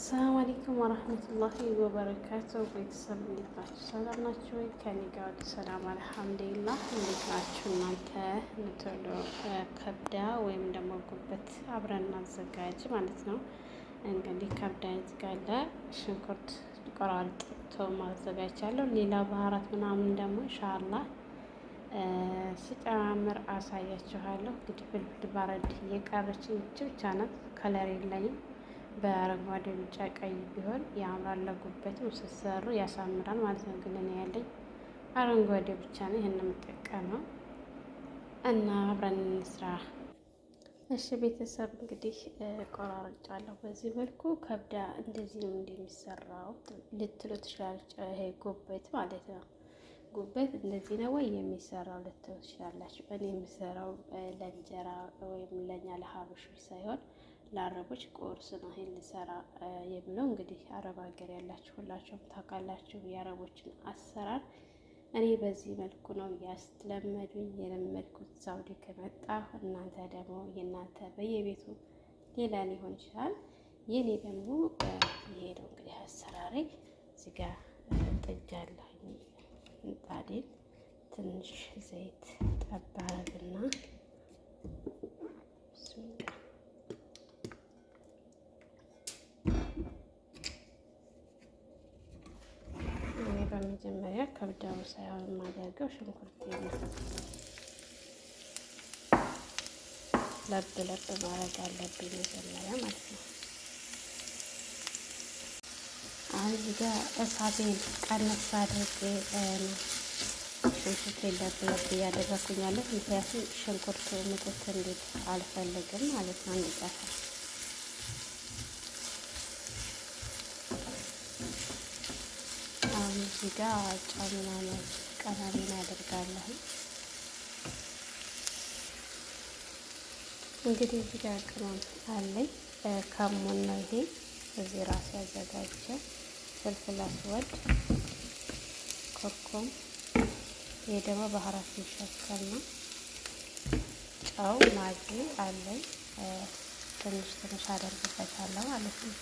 ሰላም አለይኩም ወራህመቱላሂ ወበረካቱ። ቤተሰብ እንዴት ናችሁ? ሰላም ናችሁ ወይ? ከኔ ጋር ወደ ሰላም አልሐምዱሊላህ። እንዴት ናችሁ እናንተ? ቶሎ ከብዳ ወይም ደግሞ ጉበት አብረን እናዘጋጅ ማለት ነው። እንግዲህ ከብዳ ጋለ ሽንኩርት ቆራርጦ ማዘጋጃለሁ። ሌላ ባህራት ምናምን ደግሞ ኢንሻአላህ ሲጨማምር አሳያችኋለሁ። እንግዲህ ፍልፍል ባረድ እየቀረችኝ ብቻ ናት። ከለር የለኝም። በአረንጓዴ ቢጫ ቀይ ቢሆን ያምራል። ለጉበትም ስትሰሩ ያሳምራል ማለት ነው። ግን እኔ ያለኝ አረንጓዴ ብቻ ነው። ይሄን የምጠቀመው እና አብረን እንስራ። እሺ ቤተሰብ እንግዲህ ቆራርጫለሁ። በዚህ መልኩ ከብዳ እንደዚህ ነው እንደሚሰራው ልትሉ ትችላለች። ይሄ ጉበት ማለት ነው። ጉበት እንደዚህ ነው ወይ የሚሰራው ልትሉ ትችላላችሁ። እኔ የምሰራው ለእንጀራ ወይም ለኛ ለሀበሾች ሳይሆን ለአረቦች ቁርስ ነው። ይሄን ልሰራ የምለው እንግዲህ አረብ ሀገር ያላችሁ ሁላችሁም ታውቃላችሁ የአረቦችን አሰራር። እኔ በዚህ መልኩ ነው ያስለመዱኝ የለመድኩት ሳውዲ ከመጣ። እናንተ ደግሞ የእናንተ በየቤቱ ሌላ ሊሆን ይችላል። የኔ ደግሞ ይሄ ነው እንግዲህ አሰራሬ። እዚህ ጋር ጥጃለሁ ምጣዴን ትንሽ ዘይት ጠብ አረግና በመጀመሪያ ከብዳው ሳይሆን የማደርገው ሽንኩርት ለብ ማድረግ አለብኝ መጀመሪያ ማለት ነው። አሁን እዚህ ጋር እሳቴን ቀነስ አድርጌ ሽንኩርቴን ለብ እያደረኩኝ ያለሁ። ምክንያቱም ሽንኩርቱ ምጥት እንዴት አልፈልግም ማለት ነው እንዲጠፋ። እዚህ ጋር ጨው ምናምን ቀላሌን አደርጋለሁ። እንግዲህ እዚህ ጋር ቅመም አለኝ። ከሙን ነው ይሄ እዚህ ራሱ ያዘጋጀ ፍልፍል አስወድ፣ ኮርኮም፣ ይሄ ደግሞ ባህራት የሚሸከል ነው። ጨው ማጂ አለኝ። ትንሽ አደርግበታለሁ ማለት ነው።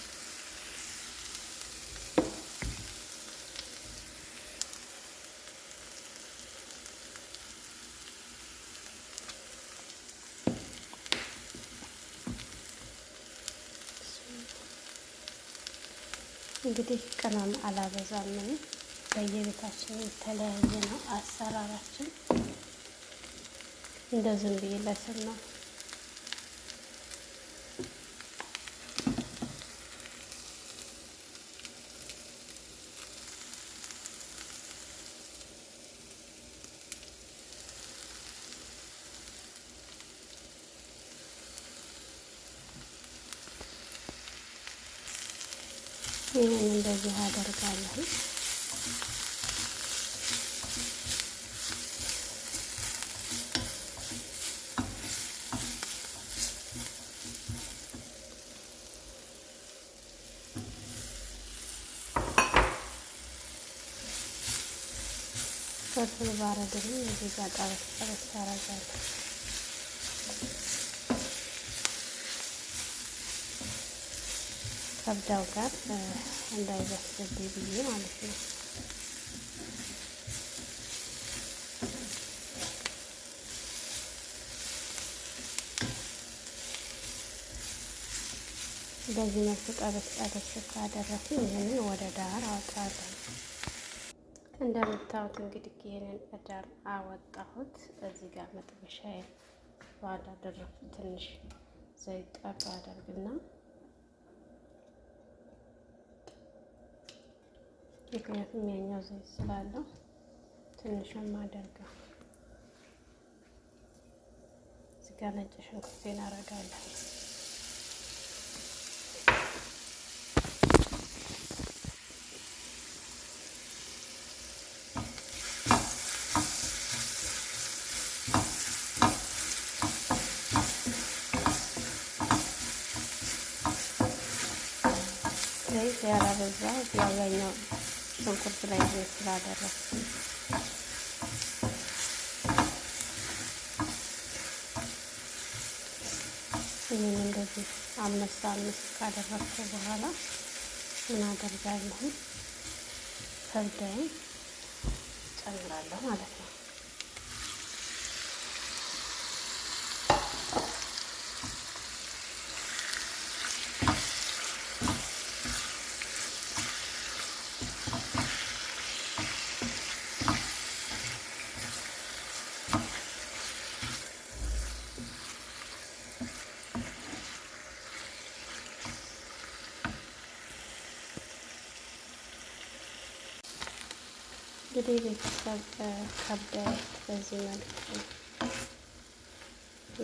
እንግዲህ ቅመም አላበዛም። ምን በየቤታችን የተለያየ ነው አሰራራችን። እንደ ዝም ብዬ ለስም ነው። ይሄን እንደዚህ አደርጋለሁ። ፍልፍል ባረድም እዚህ ጋር ጠበስ አደርጋለሁ። ከብዳው ጋር እንዳይበስልብኝ ብዬ ማለት ነው። በዚህ መልኩ ጠበስ ካደረኩኝ ይህንን ወደ ዳር አወጣለሁ። እንደምታዩት እንግዲህ ይህንን ዳር አወጣሁት። እዚህ ጋር መጥበሻዬን ባላ አደረኩት። ትንሽ ዘይት ጠብ አደርግና ምክንያቱም ያኛው ዘይት ስላለው ትንሽ ማደርገው። እዚህ ጋር ነጭ ሽንኩርቴን አደርጋለሁ። ዘይት ያላበዛው ያኛው ሽንኩርት ላይ ዘይት ስላደረኩ ይህን እንደዚህ አምስት ካደረኩ በኋላ ምን አደርጋለሁ ከብዳይን ጨምራለሁ ማለት ነው። እንግዲህ ቤተሰብ ከብዳይ በዚህ መልኩ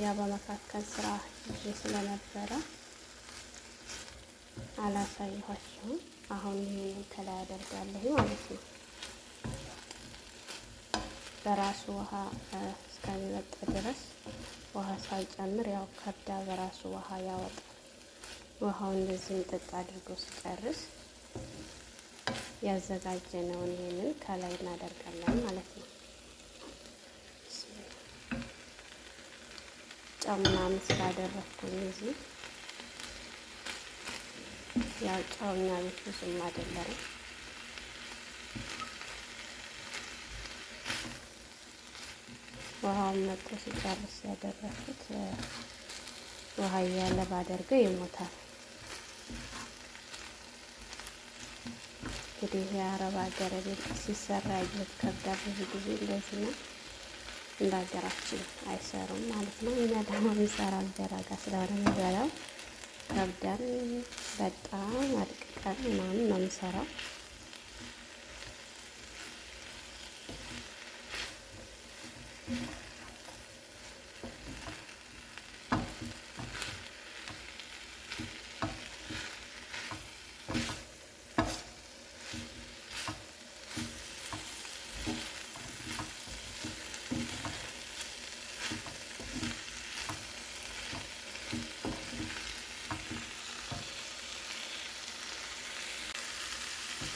ያ በመካከል ስራ ይዤ ስለነበረ አላሳየኋችሁም። አሁን ይሄንን ከላይ አደርጋለሁ ማለት ነው። በራሱ ውሃ እስከሚመጣ ድረስ ውሃ ሳልጨምር ያው ከብዳ በራሱ ውሃ ያወጣል። ውሃውን እንደዚህ ምጥጥ አድርጎ ሲጨርስ ያዘጋጀነውን ይሄንን ከላይ እናደርጋለን ማለት ነው። ጨው ምናምን ስላደረኩኝ እዚህ ያው ጨው እኛ ቤት ብዙም አይደለም። ውሃውን መጥቶ ሲጨርስ ያደረኩት ውሃ እያለ ባደርገው ይሞታል። እንግዲህ የአረብ ሀገር ቤት ሲሰራ ያየሁት ከብዳ ብዙ ጊዜ እንደዚህ ነው። እንደ ሀገራችን አይሰሩም ማለት ነው። እኛ ደግሞ የምንሰራው እንጀራ ጋር ስለሆነ የምንበላው ከብዳን በጣም አድቅቀን ምናምን ነው የምንሰራው።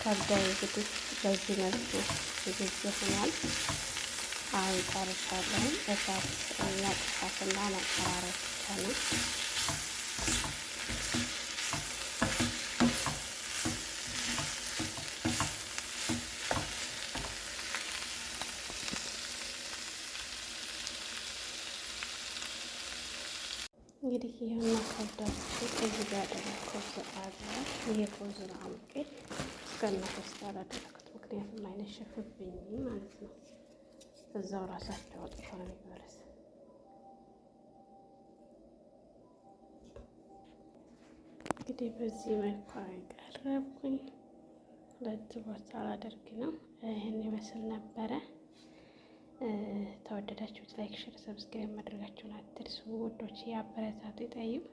ከብዳይ እንግዲህ በዚህ መልኩ ዝግጅት ሆኗል። አሁን ጨርሻለሁ። እሳት ማጥፋትና ማቀራረብ ብቻ ነው። እንግዲህ ይሄን ከብዳችሁ እዚህ ጋር ያደረኩት አለ። ይሄ ኮዝራ አምቄ እስከነ ኮስታራ አደረኩት። ምክንያቱም አይነሸፍብኝ ማለት ነው። እዛው ራሳቸው አውጥተው ነው የሚበሉት። እንግዲህ በዚህ መልኩ ቀረብኩኝ። ሁለት ቦታ ላደርግ ነው። ይህን ይመስል ነበረ። ተወደዳችሁት ላይክ፣ ሼር፣ ሰብስክራይብ ማድረጋችሁን አትርሱ። ውዶች አበረታቱ ይጠይቁ።